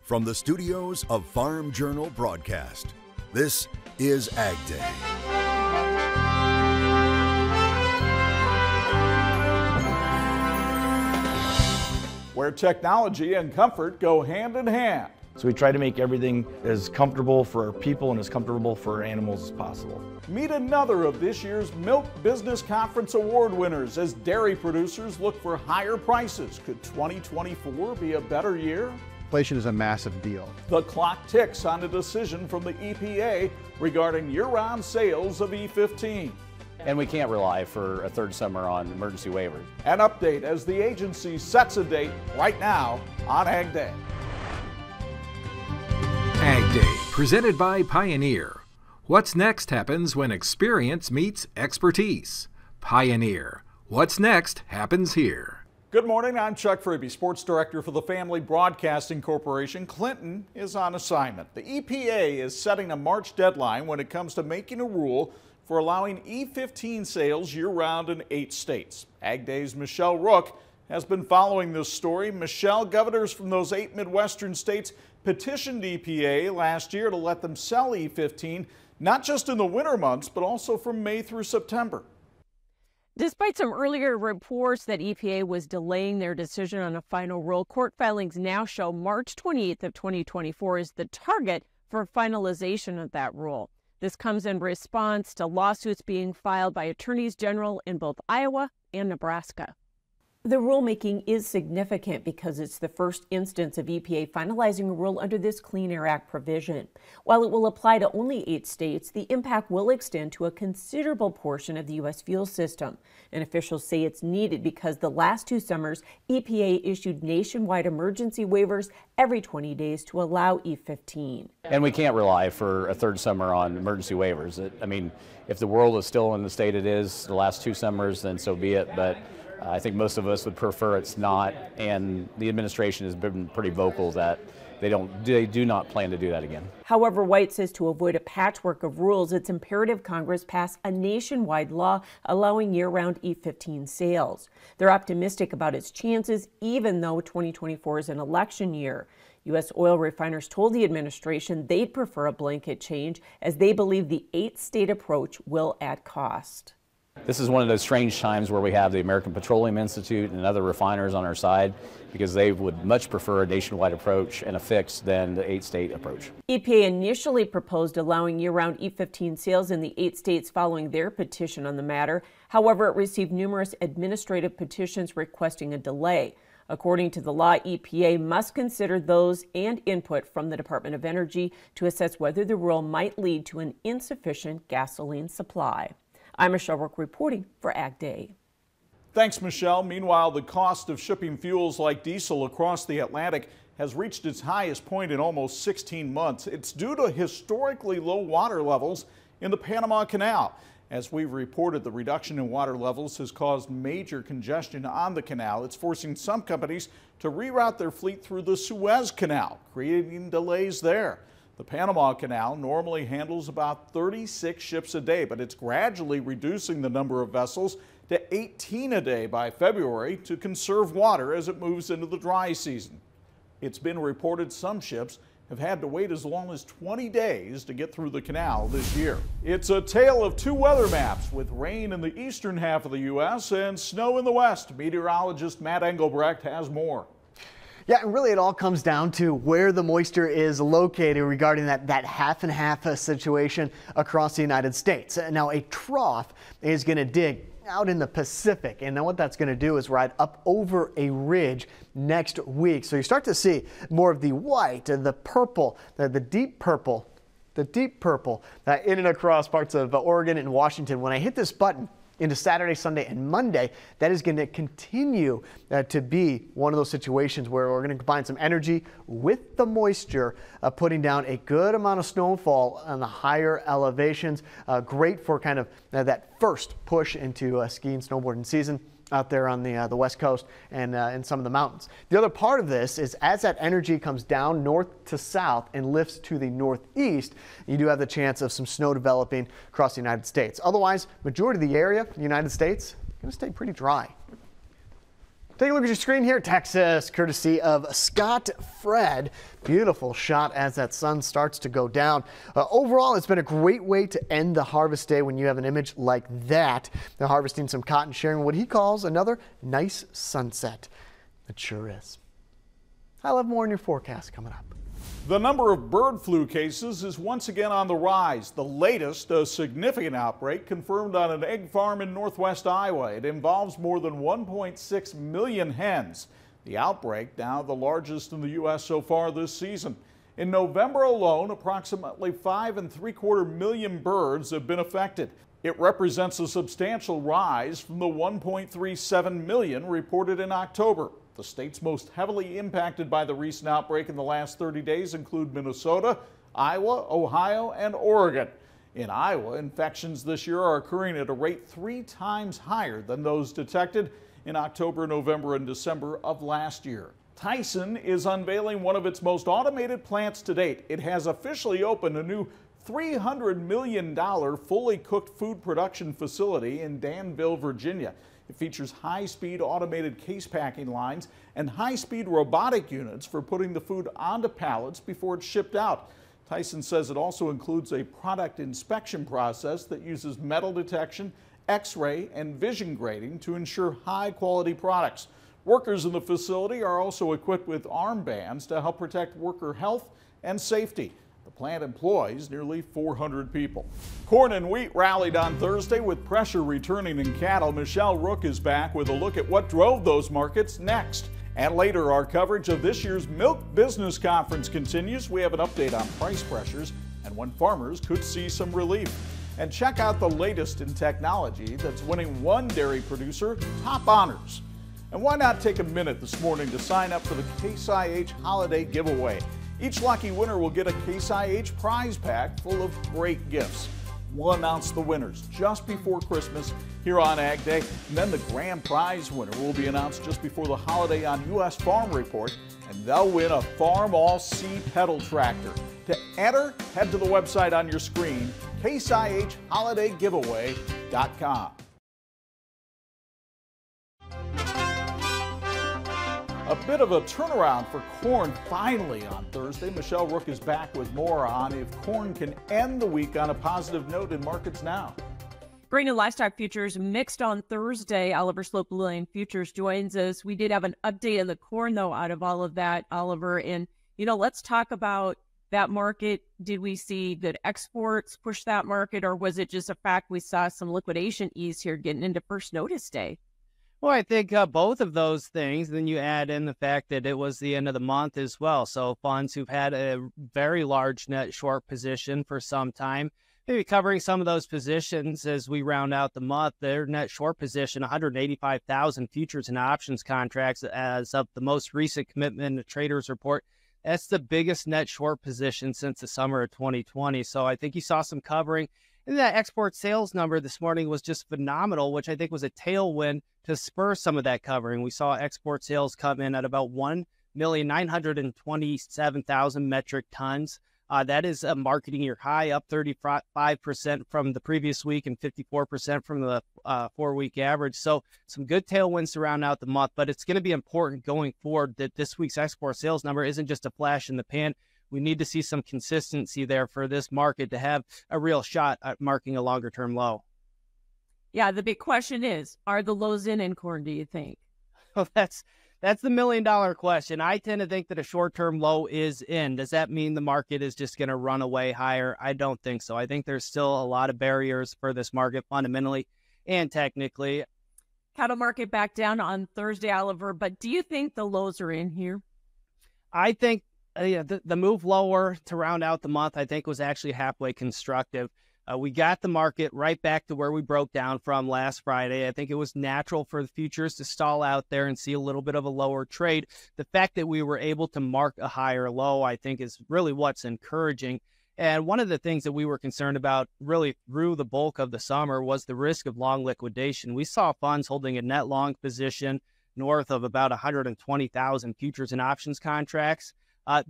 From the studios of Farm Journal Broadcast, this is AgDay. Where technology and comfort go hand in hand. So we try to make everything as comfortable for our people and as comfortable for our animals as possible. Meet another of this year's Milk Business Conference Award winners as dairy producers look for higher prices. Could 2024 be a better year? Inflation is a massive deal. The clock ticks on a decision from the EPA regarding year-round sales of E15. And we can't rely for a third summer on emergency waivers. An update as the agency sets a date right now on AgDay. AgDay, presented by Pioneer. What's next happens when experience meets expertise. Pioneer. What's next happens here. Good morning, I'm Chuck Freeby, Sports Director for the Family Broadcasting Corporation. Clinton is on assignment. The EPA is setting a March deadline when it comes to making a rule for allowing E15 sales year-round in 8 states. AgDay's Michelle Rook has been following this story. Michelle, governors from those 8 Midwestern states petitioned EPA last year to let them sell E15, not just in the winter months, but also from May through September. Despite some earlier reports that EPA was delaying their decision on a final rule, court filings now show March 28th of 2024 is the target for finalization of that rule. This comes in response to lawsuits being filed by attorneys general in both Iowa and Nebraska. The rulemaking is significant because it's the first instance of EPA finalizing a rule under this Clean Air Act provision. While it will apply to only 8 states, the impact will extend to a considerable portion of the U.S. fuel system. And officials say it's needed because the last 2 summers, EPA issued nationwide emergency waivers every 20 days to allow E15. And we can't rely for a third summer on emergency waivers. I mean, if the world is still in the state it is the last 2 summers, then so be it. But I think most of us would prefer it's not, and the administration has been pretty vocal that they do not plan to do that again. However, White says to avoid a patchwork of rules, it's imperative Congress pass a nationwide law allowing year-round E15 sales. They're optimistic about its chances, even though 2024 is an election year. U.S. oil refiners told the administration they'd prefer a blanket change, as they believe the 8-state approach will add cost. This is one of those strange times where we have the American Petroleum Institute and other refiners on our side, because they would much prefer a nationwide approach and a fix than the 8-state approach. EPA initially proposed allowing year-round E15 sales in the 8 states following their petition on the matter. However, it received numerous administrative petitions requesting a delay. According to the law, EPA must consider those and input from the Department of Energy to assess whether the rule might lead to an insufficient gasoline supply. I'm Michelle Rook reporting for AgDay. Thanks, Michelle. Meanwhile, the cost of shipping fuels like diesel across the Atlantic has reached its highest point in almost 16 months. It's due to historically low water levels in the Panama Canal. As we've reported, the reduction in water levels has caused major congestion on the canal. It's forcing some companies to reroute their fleet through the Suez Canal, creating delays there. The Panama Canal normally handles about 36 ships a day, but it's gradually reducing the number of vessels to 18 a day by February to conserve water as it moves into the dry season. It's been reported some ships have had to wait as long as 20 days to get through the canal this year. It's a tale of 2 weather maps, with rain in the eastern half of the U.S. and snow in the west. Meteorologist Matt Engelbrecht has more. Yeah, and really it all comes down to where the moisture is located regarding that half and half situation across the United States. Now, a trough is going to dig out in the Pacific, and then what that's going to do is ride up over a ridge next week. So you start to see more of the white and the purple, the deep purple in and across parts of Oregon and Washington. When I hit this button into Saturday, Sunday, and Monday, that is going to continue to be one of those situations where we're going to combine some energy with the moisture, putting down a good amount of snowfall on the higher elevations. Great for kind of that first push into skiing, snowboarding season out there on the West Coast and in some of the mountains. The other part of this is as that energy comes down north to south and lifts to the northeast, you do have the chance of some snow developing across the United States. Otherwise, majority of the area in the United States is going to stay pretty dry. Take a look at your screen here, Texas, courtesy of Scott Fred. Beautiful shot as that sun starts to go down. Overall, it's been a great way to end the harvest day when you have an image like that. They're harvesting some cotton, sharing what he calls another nice sunset. It sure is. I'll have more in your forecast coming up. The number of bird flu cases is once again on the rise. The latest, a significant outbreak confirmed on an egg farm in northwest Iowa. It involves more than 1.6 million hens. The outbreak now the largest in the U.S. so far this season. In November alone, approximately 5.75 million birds have been affected. It represents a substantial rise from the 1.37 million reported in October. The states most heavily impacted by the recent outbreak in the last 30 days include Minnesota, Iowa, Ohio, and Oregon. In Iowa, infections this year are occurring at a rate 3 times higher than those detected in October, November, and December of last year. Tyson is unveiling one of its most automated plants to date. It has officially opened a new $300 million fully cooked food production facility in Danville, Virginia. It features high-speed automated case packing lines and high-speed robotic units for putting the food onto pallets before it's shipped out. Tyson says it also includes a product inspection process that uses metal detection, X-ray, and vision grading to ensure high-quality products. Workers in the facility are also equipped with armbands to help protect worker health and safety. The plant employs nearly 400 people. Corn and wheat rallied on Thursday with pressure returning in cattle. Michelle Rook is back with a look at what drove those markets next. And later, our coverage of this year's Milk Business Conference continues. We have an update on price pressures and when farmers could see some relief. And check out the latest in technology that's winning one dairy producer top honors. And why not take a minute this morning to sign up for the Case IH Holiday Giveaway? Each lucky winner will get a Case IH prize pack full of great gifts. We'll announce the winners just before Christmas here on Ag Day, and then the grand prize winner will be announced just before the holiday on U.S. Farm Report, and they'll win a Farm All Seed pedal tractor. To enter, head to the website on your screen, caseihholidaygiveaway.com. A bit of a turnaround for corn finally on Thursday. Michelle Rook is back with more on if corn can end the week on a positive note in markets now. Grain and livestock futures mixed on Thursday. Oliver Slope Lillian Futures joins us. We did have an update on the corn, though, out of all of that, Oliver. And, let's talk about that market. Did we see good exports push that market, or was it just a fact we saw some liquidation ease here getting into first notice day? Well, I think both of those things. Then you add in the fact that it was the end of the month as well. So funds who've had a very large net short position for some time, maybe covering some of those positions as we round out the month. Their net short position, 185,000 futures and options contracts as of the most recent Commitment to Traders report. That's the biggest net short position since the summer of 2020. So I think you saw some covering. And that export sales number this morning was just phenomenal, which I think was a tailwind to spur some of that covering. We saw export sales come in at about 1,927,000 metric tons. That is a marketing year high, up 35% from the previous week and 54% from the 4-week average. So some good tailwinds to round out the month, but it's going to be important going forward that this week's export sales number isn't just a flash in the pan. We need to see some consistency there for this market to have a real shot at marking a longer-term low. Yeah, the big question is, are the lows in corn, do you think? Well, that's the million-dollar question. I tend to think that a short-term low is in. Does that mean the market is just going to run away higher? I don't think so. I think there's still a lot of barriers for this market fundamentally and technically. Cattle market back down on Thursday, Oliver, but do you think the lows are in here? I think the move lower to round out the month, I think, was actually halfway constructive. We got the market right back to where we broke down from last Friday. I think it was natural for the futures to stall out there and see a little bit of a lower trade. The fact that we were able to mark a higher low, I think, is really what's encouraging. And one of the things that we were concerned about really through the bulk of the summer was the risk of long liquidation. We saw funds holding a net long position north of about 120,000 futures and options contracts.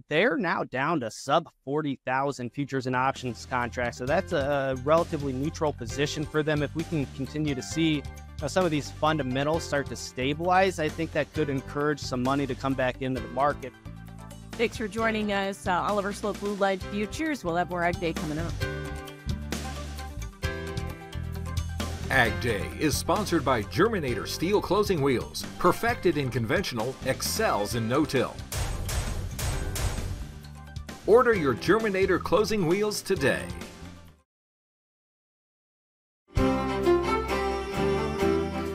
They're now down to sub 40,000 futures and options contracts. So that's a relatively neutral position for them. If we can continue to see some of these fundamentals start to stabilize, I think that could encourage some money to come back into the market. Thanks for joining us. Oliver Slope Blue Line Futures. We'll have more AgDay coming up. AgDay is sponsored by Germinator Steel Closing Wheels. Perfected in conventional, excels in no-till. Order your Germinator closing wheels today.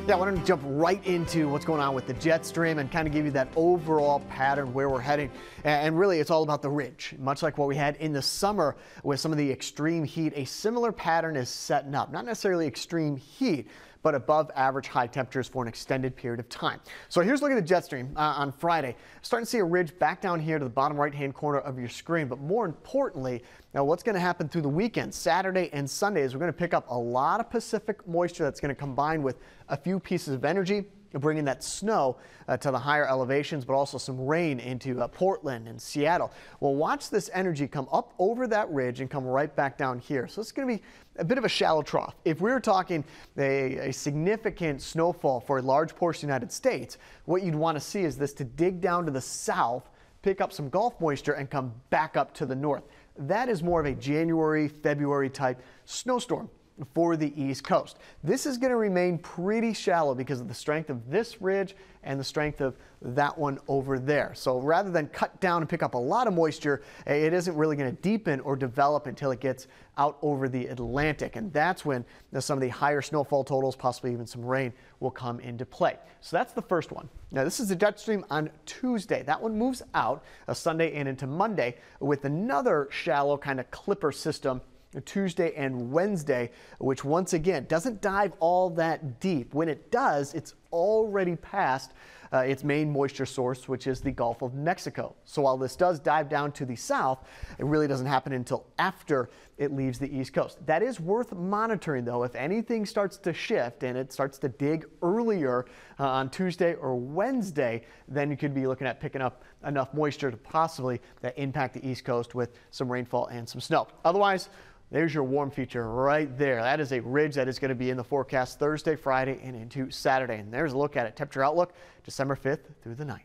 Yeah, I wanted to jump right into what's going on with the jet stream and kind of give you that overall pattern where we're heading. And really, it's all about the ridge. Much like what we had in the summer with some of the extreme heat, a similar pattern is setting up. Not necessarily extreme heat, but above average high temperatures for an extended period of time. So here's a look at the jet stream on Friday. Starting to see a ridge back down here to the bottom right-hand corner of your screen. But more importantly, now what's going to happen through the weekend, Saturday and Sunday, is we're going to pick up a lot of Pacific moisture that's going to combine with a few pieces of energy, bringing that snow to the higher elevations, but also some rain into Portland and Seattle. Well, watch this energy come up over that ridge and come right back down here. So it's going to be a bit of a shallow trough. If we were talking a significant snowfall for a large portion of the United States, what you'd want to see is this to dig down to the south, pick up some Gulf moisture, and come back up to the north. That is more of a January, February type snowstorm for the East Coast. This is going to remain pretty shallow because of the strength of this ridge and the strength of that one over there. So rather than cut down and pick up a lot of moisture, it isn't really going to deepen or develop until it gets out over the Atlantic. And that's when some of the higher snowfall totals, possibly even some rain, will come into play. So that's the first one. Now this is the jet stream on Tuesday. That one moves out Sunday and into Monday with another shallow kind of clipper system Tuesday and Wednesday, which once again doesn't dive all that deep. When it does, it's already past its main moisture source, which is the Gulf of Mexico. So while this does dive down to the south, it really doesn't happen until after it leaves the East Coast. That is worth monitoring, though. If anything starts to shift and it starts to dig earlier on Tuesday or Wednesday, then you could be looking at picking up enough moisture to possibly impact the East Coast with some rainfall and some snow. Otherwise, there's your warm feature right there. That is a ridge that is going to be in the forecast Thursday, Friday, and into Saturday. And there's a look at it. Temperature outlook December 5th through the 9th.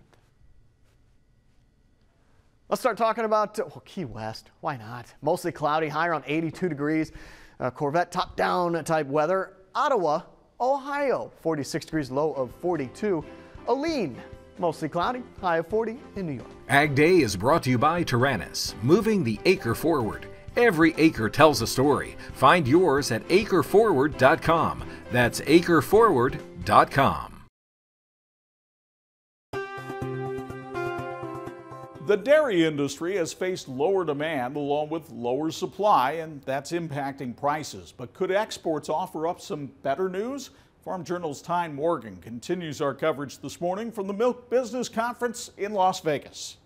Let's start talking about Key West. Why not? Mostly cloudy, high around 82 degrees. Corvette top-down type weather. Ottawa, Ohio, 46 degrees, low of 42. Olean, mostly cloudy, high of 40 in New York. AgDay is brought to you by Tyrannus, moving the acre forward. Every acre tells a story. Find yours at acreforward.com. That's acreforward.com. The dairy industry has faced lower demand along with lower supply, and that's impacting prices. But could exports offer up some better news? Farm Journal's Tyne Morgan continues our coverage this morning from the Milk Business Conference in Las Vegas.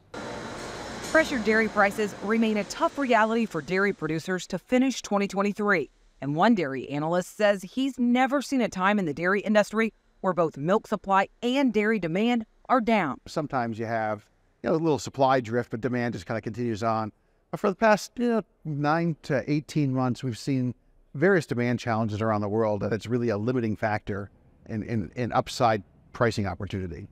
Pressured dairy prices remain a tough reality for dairy producers to finish 2023. And one dairy analyst says he's never seen a time in the dairy industry where both milk supply and dairy demand are down. Sometimes you have a little supply drift, but demand just kind of continues on. But for the past 9 to 18 months, we've seen various demand challenges around the world, and it's really a limiting factor in upside pricing opportunity.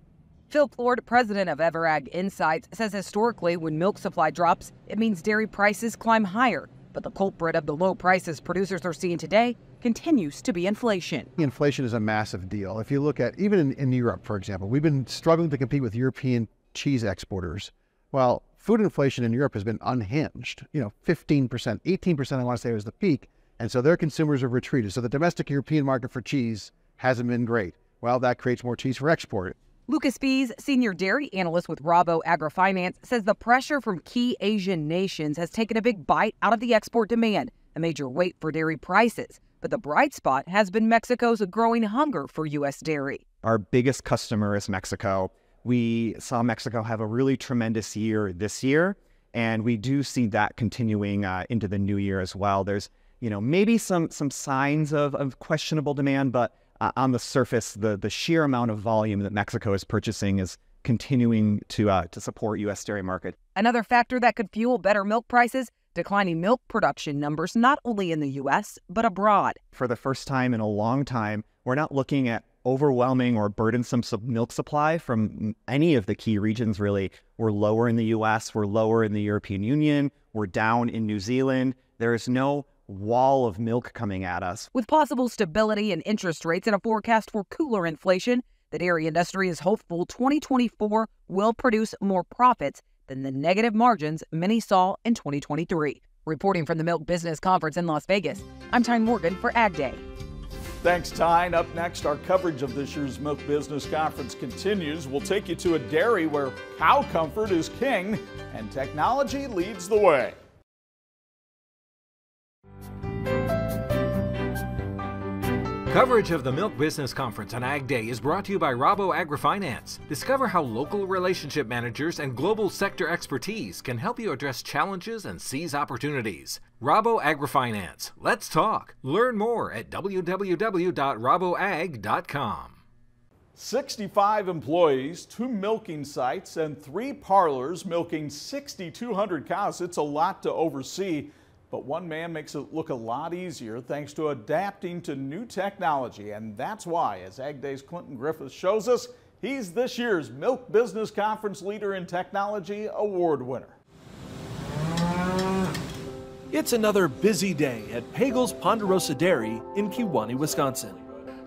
Phil Plord, president of EverAg Insights, says historically when milk supply drops, it means dairy prices climb higher. But the culprit of the low prices producers are seeing today continues to be inflation. Inflation is a massive deal. If you look at even in Europe, for example, we've been struggling to compete with European cheese exporters. Well, food inflation in Europe has been unhinged. 15%, 18% I want to say was the peak. And so their consumers have retreated. So the domestic European market for cheese hasn't been great. Well, that creates more cheese for export. Lucas Fees, senior dairy analyst with Rabo AgriFinance, says the pressure from key Asian nations has taken a big bite out of the export demand, a major weight for dairy prices. But the bright spot has been Mexico's growing hunger for U.S. dairy. Our biggest customer is Mexico. We saw Mexico have a really tremendous year this year, and we do see that continuing into the new year as well. There's, maybe some signs of questionable demand, but on the surface, the sheer amount of volume that Mexico is purchasing is continuing to support U.S. dairy market. Another factor that could fuel better milk prices, declining milk production numbers not only in the U.S., but abroad. For the first time in a long time, we're not looking at overwhelming or burdensome milk supply from any of the key regions, really. We're lower in the US, we're lower in the European Union, we're down in New Zealand. There is no wall of milk coming at us. With possible stability in interest rates and a forecast for cooler inflation, the dairy industry is hopeful 2024 will produce more profits than the negative margins many saw in 2023. Reporting from the Milk Business Conference in Las Vegas, I'm Tyne Morgan for AgDay. Thanks, Tyne. Up next, our coverage of this year's Milk Business Conference continues. We'll take you to a dairy where cow comfort is king and technology leads the way. Coverage of the Milk Business Conference on AgDay is brought to you by Rabo AgriFinance. Discover how local relationship managers and global sector expertise can help you address challenges and seize opportunities. Rabo AgriFinance. Let's talk. Learn more at www.raboag.com. 65 employees, 2 milking sites, and 3 parlors milking 6,200 cows. It's a lot to oversee. But one man makes it look a lot easier thanks to adapting to new technology. And that's why, as AgDay's Clinton Griffith shows us, he's this year's Milk Business Conference Leader in Technology Award winner. It's another busy day at Pagel's Ponderosa Dairy in Kewaunee, Wisconsin.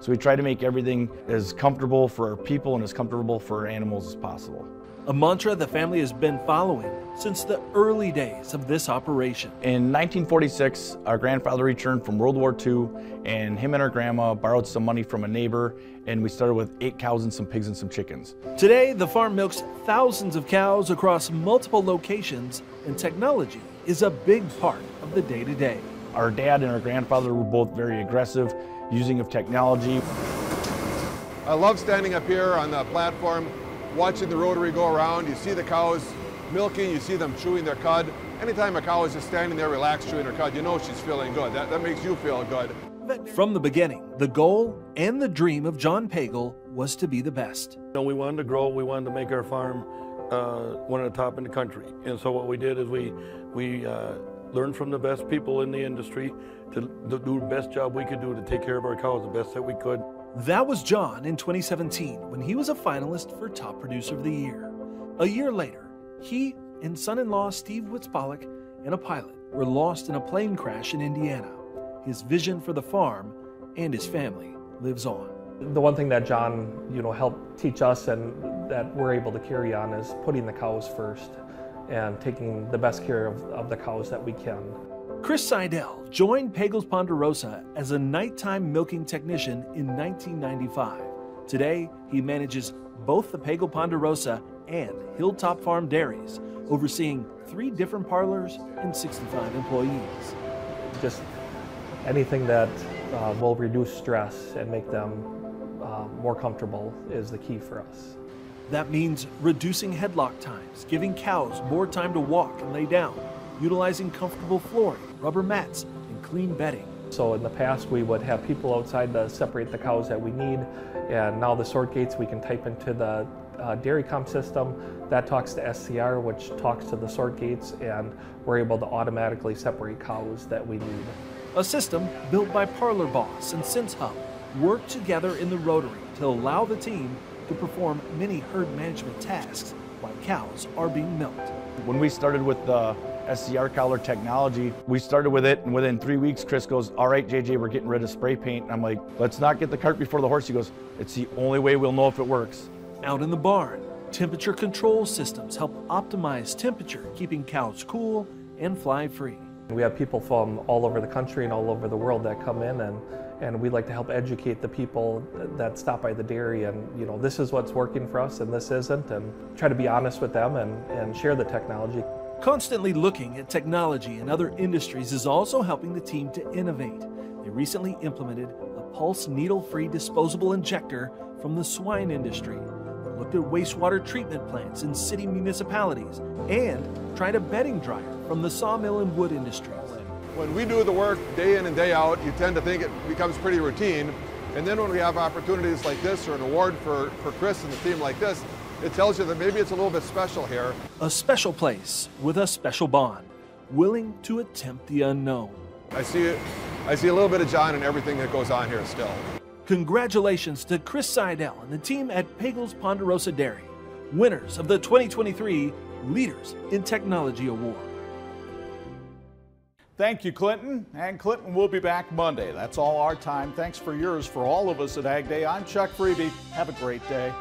So we try to make everything as comfortable for our people and as comfortable for our animals as possible. A mantra the family has been following since the early days of this operation. In 1946, our grandfather returned from World War II, and him and our grandma borrowed some money from a neighbor, and we started with 8 cows and some pigs and some chickens. Today, the farm milks thousands of cows across multiple locations, and technology is a big part of the day-to-day. Our dad and our grandfather were both very aggressive, using of technology. I love standing up here on the platform, watching the rotary go around. You see the cows milking, you see them chewing their cud. Anytime a cow is just standing there relaxed chewing her cud, you know she's feeling good. That makes you feel good. From the beginning, the goal and the dream of John Pagel was to be the best. We wanted to grow, we wanted to make our farm one of the top in the country. And so what we did is we learned from the best people in the industry to do the best job we could do to take care of our cows the best that we could. That was John in 2017 when he was a finalist for Top Producer of the Year. A year later, he and son-in-law Steve Witzpollock and a pilot were lost in a plane crash in Indiana. His vision for the farm and his family lives on. The one thing that John, helped teach us and that we're able to carry on is putting the cows first and taking the best care of the cows that we can. Chris Seidel joined Pagel's Ponderosa as a nighttime milking technician in 1995. Today, he manages both the Pagel Ponderosa and Hilltop Farm dairies, overseeing 3 different parlors and 65 employees. Just anything that will reduce stress and make them more comfortable is the key for us. That means reducing headlock times, giving cows more time to walk and lay down, utilizing comfortable flooring, rubber mats, and clean bedding. So in the past we would have people outside to separate the cows that we need, and now the sort gates we can type into the dairy comp system that talks to SCR, which talks to the sort gates, and we're able to automatically separate cows that we need. A system built by Parlor Boss and Sense Hub work together in the rotary to allow the team to perform many herd management tasks while cows are being milked. When we started with the SCR collar technology, we started with it, and within 3 weeks, Chris goes, "All right, JJ, we're getting rid of spray paint." And I'm like, "Let's not get the cart before the horse." He goes, "It's the only way we'll know if it works." Out in the barn, temperature control systems help optimize temperature, keeping cows cool and fly-free. We have people from all over the country and all over the world that come in, and we like to help educate the people that stop by the dairy, and this is what's working for us and this isn't, and try to be honest with them and share the technology. Constantly looking at technology in other industries is also helping the team to innovate. They recently implemented a pulse needle-free disposable injector from the swine industry. They looked at wastewater treatment plants in city municipalities and tried a bedding dryer from the sawmill and wood industries. When we do the work day in and day out, you tend to think it becomes pretty routine. And then when we have opportunities like this or an award for Chris and the team like this, it tells you that maybe it's a little bit special here. A special place with a special bond, willing to attempt the unknown. I see a little bit of John in everything that goes on here still. Congratulations to Chris Seidel and the team at Pagels Ponderosa Dairy, winners of the 2023 Leaders in Technology Award. Thank you, Clinton. And Clinton will be back Monday. That's all our time. Thanks for yours. For all of us at AgDay, I'm Chuck Freeby. Have a great day.